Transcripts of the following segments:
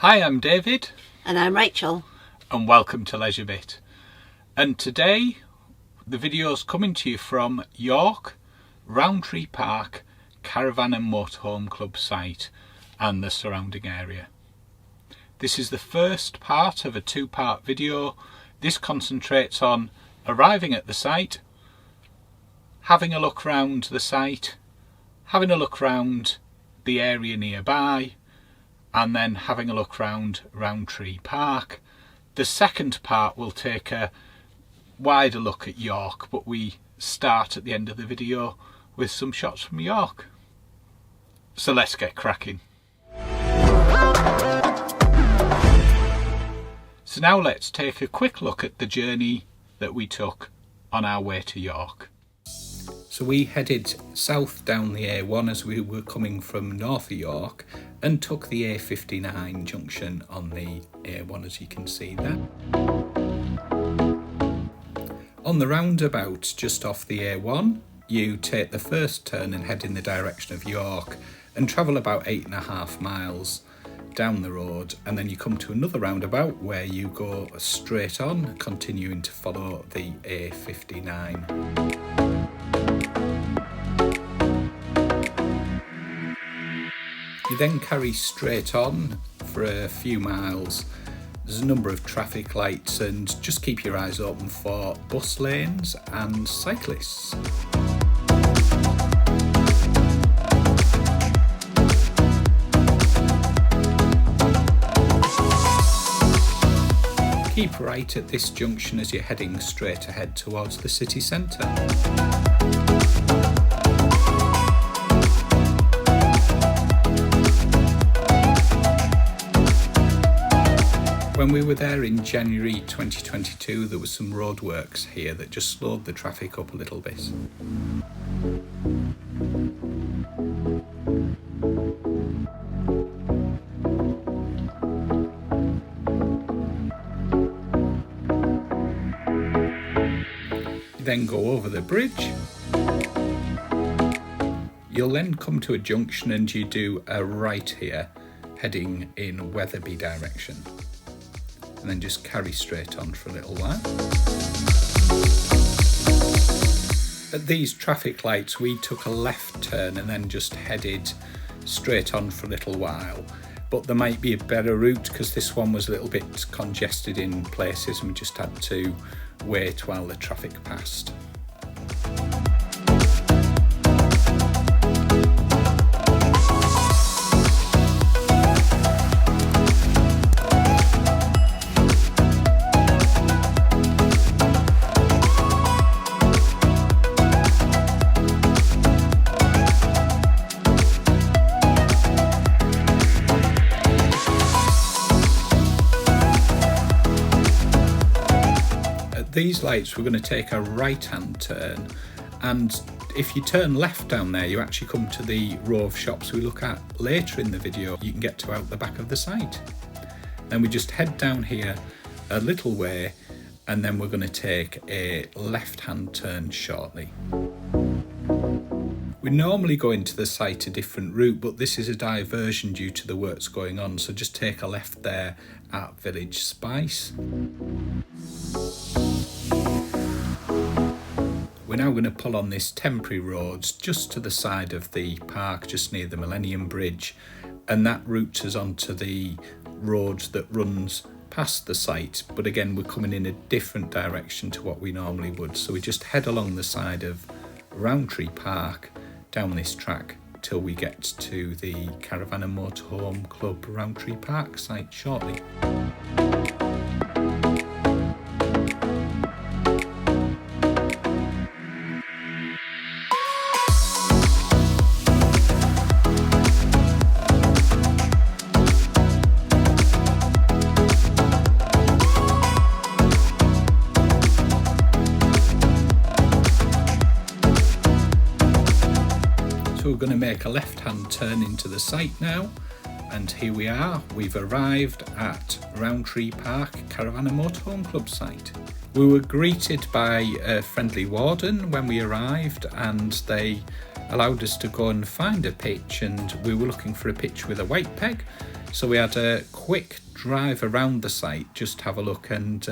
Hi, I'm David. And I'm Rachel. And welcome to Leisure Bit. And today the video's coming to you from York, Rowntree Park, Caravan and Motorhome Club site and the surrounding area. This is the first part of a two-part video. This concentrates on arriving at the site, having a look round the site, having a look round the area nearby, and then having a look round Rowntree Park. The second part will take a wider look at York, but we start at the end of the video with some shots from York. So let's get cracking. So now let's take a quick look at the journey that we took on our way to York. So we headed south down the A1 as we were coming from north of York and took the A59 junction on the A1, as you can see there. On the roundabout just off the A1, you take the first turn and head in the direction of York and travel about 8.5 miles down the road, and then you come to another roundabout where you go straight on, continuing to follow the A59. You then carry straight on for a few miles. There's a number of traffic lights, and just keep your eyes open for bus lanes and cyclists. Keep right at this junction as you're heading straight ahead towards the city centre. When we were there in January 2022, there was some roadworks here that just slowed the traffic up a little bit. You then go over the bridge. You'll then come to a junction and you do a right here, heading in Wetherby direction. And then just carry straight on for a little while. At these traffic lights we took a left turn and then just headed straight on for a little while, but there might be a better route because this one was a little bit congested in places and we just had to wait while the traffic passed. These lights we're going to take a right hand turn, and if you turn left down there you actually come to the row of shops we look at later in the video. You can get to out the back of the site. Then we just head down here a little way and then we're going to take a left hand turn shortly. We normally go into the site a different route, but this is a diversion due to the works going on, so just take a left there at Village Spice. We're now going to pull on this temporary road just to the side of the park, just near the Millennium Bridge, and that routes us onto the road that runs past the site, but again we're coming in a different direction to what we normally would, so we just head along the side of Rowntree Park down this track till we get to the Caravan and Motorhome Club Rowntree Park site shortly. So we're going to make a left-hand turn into the site now, and here we are. We've arrived at Rowntree Park Caravan and Motorhome Club site. We were greeted by a friendly warden when we arrived, and they allowed us to go and find a pitch, and we were looking for a pitch with a white peg. So we had a quick drive around the site, just to have a look and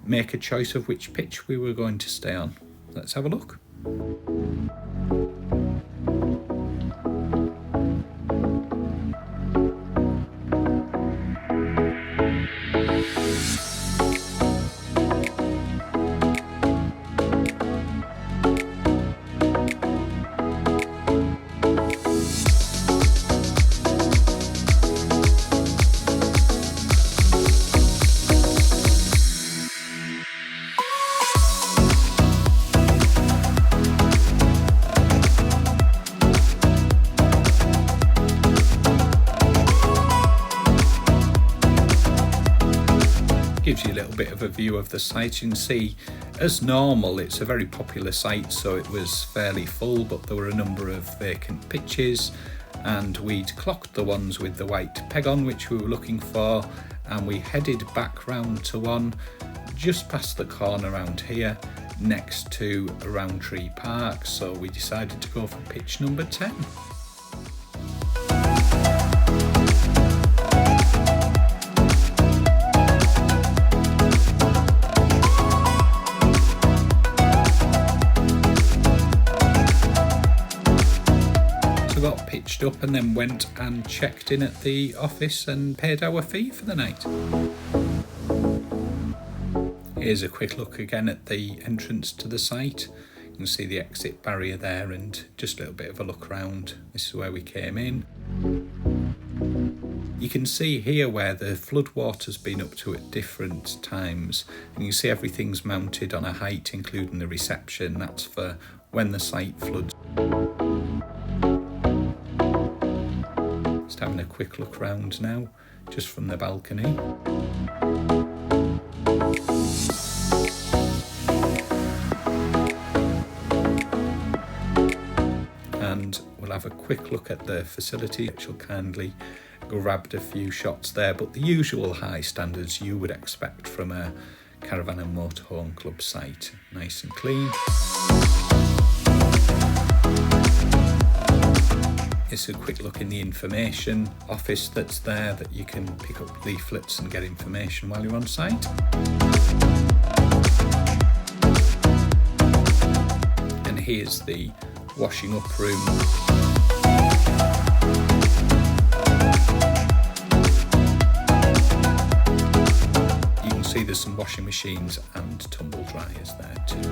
make a choice of which pitch we were going to stay on. Let's have a look. Gives you a little bit of a view of the site. You can see, as normal, it's a very popular site, so it was fairly full, but there were a number of vacant pitches, and we'd clocked the ones with the white peg on, which we were looking for, and we headed back round to one just past the corner around here, next to Rowntree Park. So we decided to go for pitch number 10. Got pitched up and then went and checked in at the office and paid our fee for the night. Here's a quick look again at the entrance to the site. You can see the exit barrier there and just a little bit of a look around. This is where we came in. You can see here where the floodwater's been up to at different times, and you can see everything's mounted on a height, including the reception. That's for when the site floods. Just having a quick look round now, just from the balcony. And we'll have a quick look at the facility. She'll kindly grabbed a few shots there, but the usual high standards you would expect from a caravan and motorhome club site. Nice and clean. It's a quick look in the information office that's there, that you can pick up leaflets and get information while you're on site. And here's the washing up room. You can see there's some washing machines and tumble dryers there too.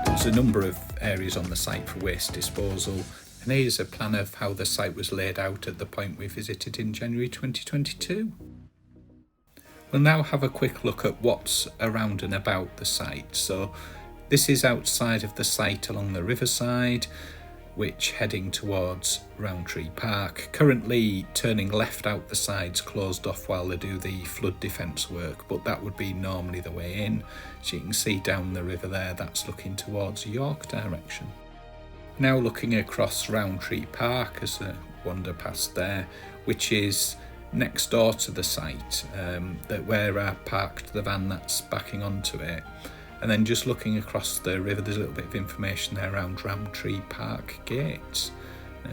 There's a number of areas on the site for waste disposal, and here's a plan of how the site was laid out at the point we visited in January 2022. We'll now have a quick look at what's around and about the site. So this is outside of the site along the riverside, which heading towards Rowntree Park. Currently turning left out the sides closed off while they do the flood defence work, but that would be normally the way in. So you can see down the river there, that's looking towards York direction. Now looking across Rowntree Park as I wander past there, which is next door to the site, where I parked the van that's backing onto it. And then just looking across the river, there's a little bit of information there around Rowntree Park gates.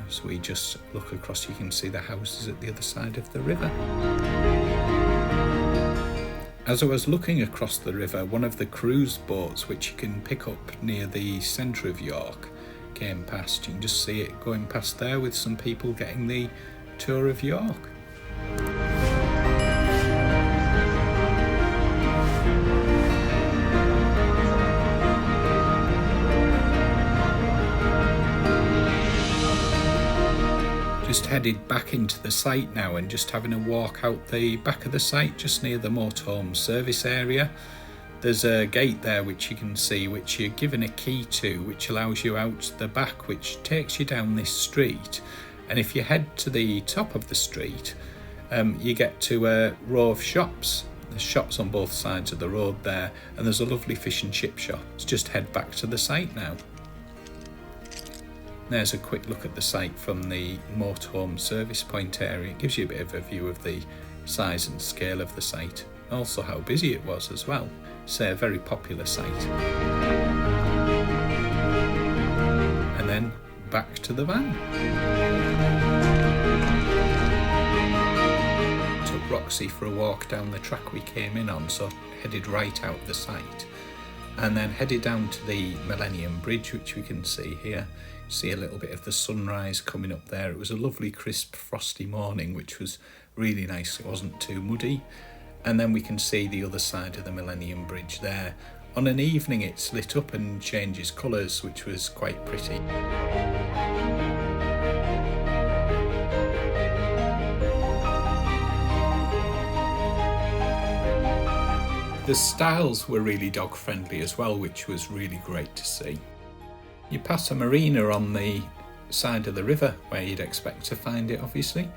So we just look across, you can see the houses at the other side of the river. As I was looking across the river, one of the cruise boats, which you can pick up near the centre of York, came past. You can just see it going past there with some people getting the tour of York. Just headed back into the site now and just having a walk out the back of the site just near the motorhome service area. There's a gate there which you can see, which you're given a key to, which allows you out the back, which takes you down this street. And if you head to the top of the street, you get to a row of shops. There's shops on both sides of the road there, and there's a lovely fish and chip shop. Let's just head back to the site now. There's a quick look at the site from the motorhome service point area. It gives you a bit of a view of the size and scale of the site, also how busy it was as well. So a very popular site. And then back to the van. Roxy for a walk down the track we came in on, so headed right out the site, and then headed down to the Millennium Bridge, which we can see here. See a little bit of the sunrise coming up there. It was a lovely crisp frosty morning, which was really nice. It wasn't too muddy. And then we can see the other side of the Millennium Bridge there. On an evening it's lit up and changes colours, which was quite pretty. The styles were really dog friendly as well, which was really great to see. You pass a marina on the side of the river where you'd expect to find it, obviously,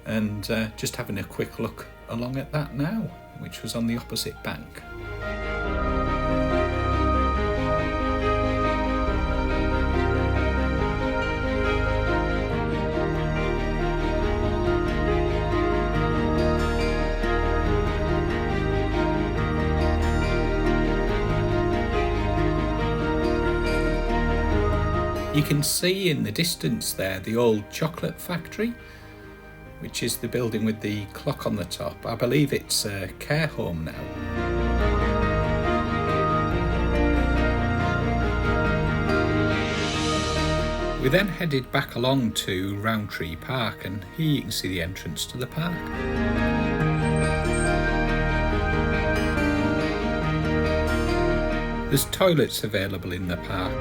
and just having a quick look along at that now, which was on the opposite bank. You can see in the distance there the old chocolate factory, which is the building with the clock on the top. I believe it's a care home now. We then headed back along to Rowntree Park, and here you can see the entrance to the park. There's toilets available in the park.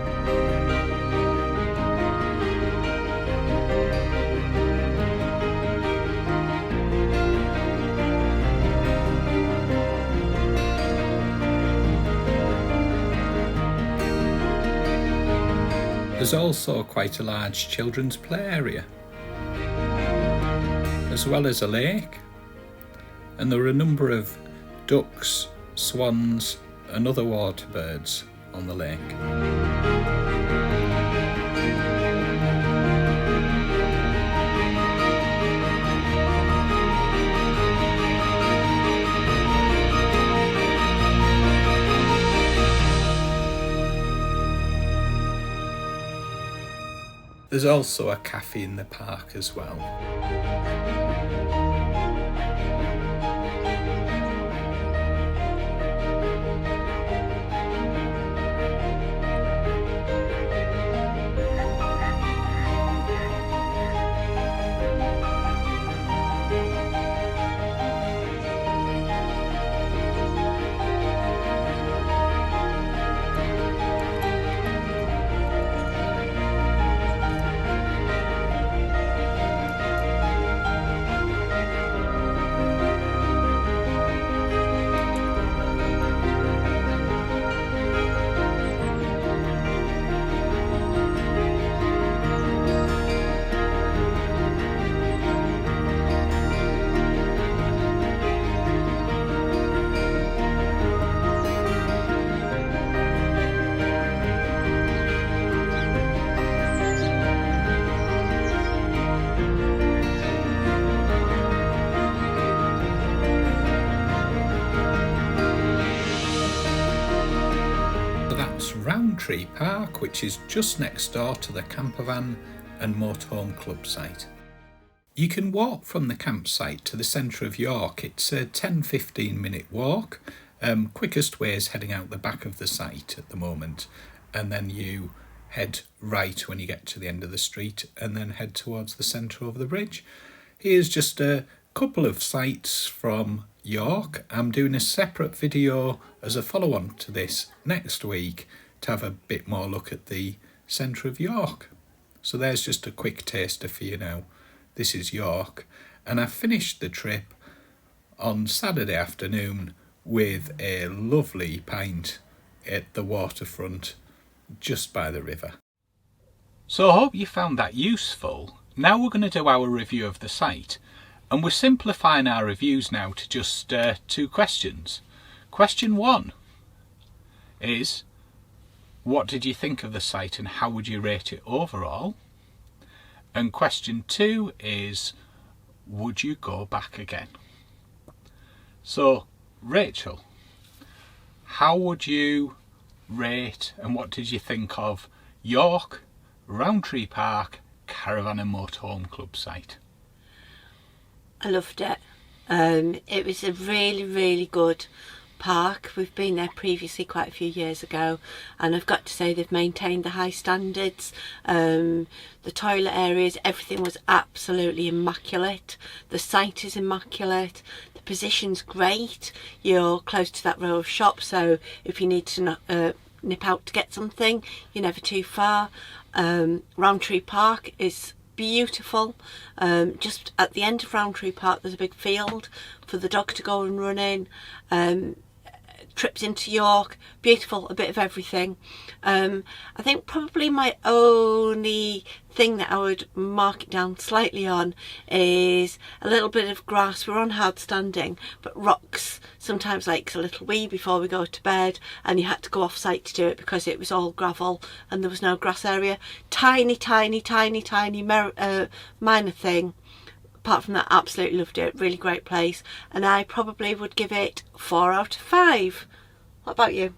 There's also quite a large children's play area, as well as a lake, and there are a number of ducks, swans and other water birds on the lake. There's also a cafe in the park as well. Rowntree Park, which is just next door to the Campervan and Motorhome club site. You can walk from the campsite to the centre of York. It's a 10-15 minute walk. Quickest way is heading out the back of the site at the moment, and then you head right when you get to the end of the street and then head towards the centre of the bridge. Here's just a couple of sights from York. I'm doing a separate video as a follow-on to this next week to have a bit more look at the centre of York. So there's just a quick taster for you now. This is York, and I finished the trip on Saturday afternoon with a lovely pint at the waterfront just by the river. So I hope you found that useful. Now we're going to do our review of the site, and we're simplifying our reviews now to just 2 questions. Question 1 is, what did you think of the site and how would you rate it overall? And question 2 is, would you go back again? So Rachel, how would you rate and what did you think of York, Rowntree Park, Caravan and Motorhome club site? I loved it. It was a really good park. We've been there previously quite a few years ago, and I've got to say they've maintained the high standards. The toilet areas, everything was absolutely immaculate. The site is immaculate. The position's great. You're close to that row of shops, so if you need to nip out to get something, you're never too far. Rowntree Park is beautiful. Just at the end of Rowntree Park there's a big field for the dog to go and run in. Trips into York, beautiful, a bit of everything. I think probably my only thing that I would mark it down slightly on is a little bit of grass. We're on hard standing, but rocks sometimes likes a little wee before we go to bed, and you had to go off site to do it because it was all gravel and there was no grass area. Tiny minor thing. Apart from that, absolutely loved it. Really great place, and I probably would give it 4 out of 5. What about you?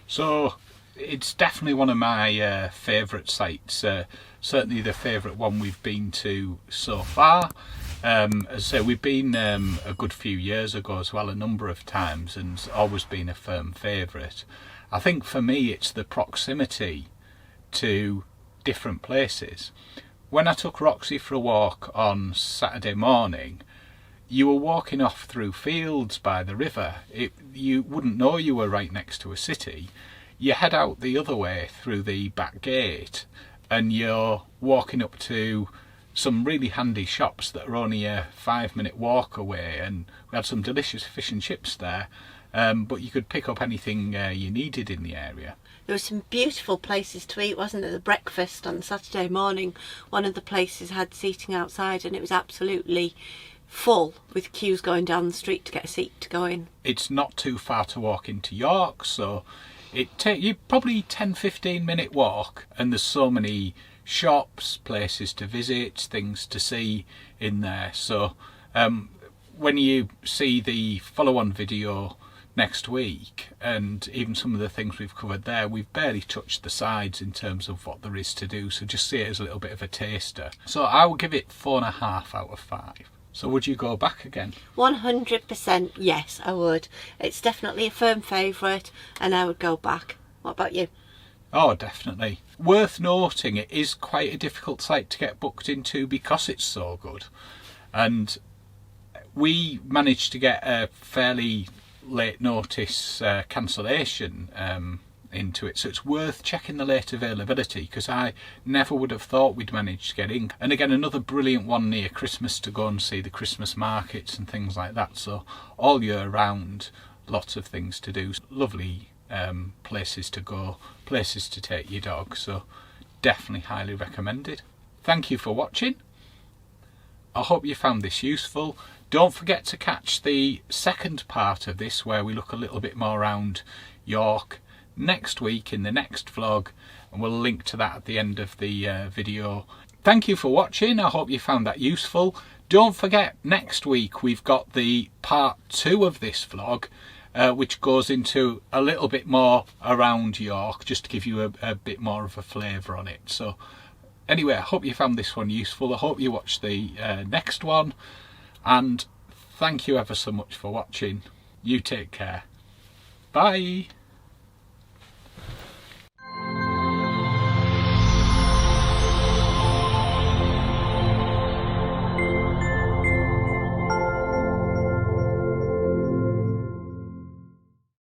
So it's definitely one of my favourite sites. Certainly the favourite one we've been to so far. As I say, we've been a good few years ago as well, a number of times, and it's always been a firm favourite. I think for me it's the proximity to different places. When I took Roxy for a walk on Saturday morning, you were walking off through fields by the river. You wouldn't know you were right next to a city. You head out the other way through the back gate and you're walking up to some really handy shops that are only a 5-minute walk away, and we had some delicious fish and chips there, but you could pick up anything you needed in the area. There were some beautiful places to eat, wasn't there? The breakfast on Saturday morning, one of the places had seating outside and it was absolutely full with queues going down the street to get a seat to go in. It's not too far to walk into York, so it take you probably 10-15 minute walk, and there's so many shops, places to visit, things to see in there. So when you see the follow-on video next week, and even some of the things we've covered there, we've barely touched the sides in terms of what there is to do, so just see it as a little bit of a taster. So I will give it 4.5 out of 5. So would you go back again? 100% yes, I would. It's definitely a firm favourite and I would go back. What about you? Oh, definitely. Worth noting, it is quite a difficult site to get booked into because it's so good, and we managed to get a fairly late notice cancellation into it, so it's worth checking the late availability, because I never would have thought we'd managed to get in. And again, another brilliant one near Christmas to go and see the Christmas markets and things like that, so all year round lots of things to do, lovely places to go, places to take your dog, so definitely highly recommended. Thank you for watching. I hope you found this useful. Don't forget to catch the second part of this where we look a little bit more around York next week in the next vlog, and we'll link to that at the end of the video. Thank you for watching. I hope you found that useful. Don't forget, next week we've got the part 2 of this vlog, which goes into a little bit more around York, just to give you a bit more of a flavour on it. So anyway, I hope you found this one useful. I hope you watch the next one, and thank you ever so much for watching. You take care. Bye.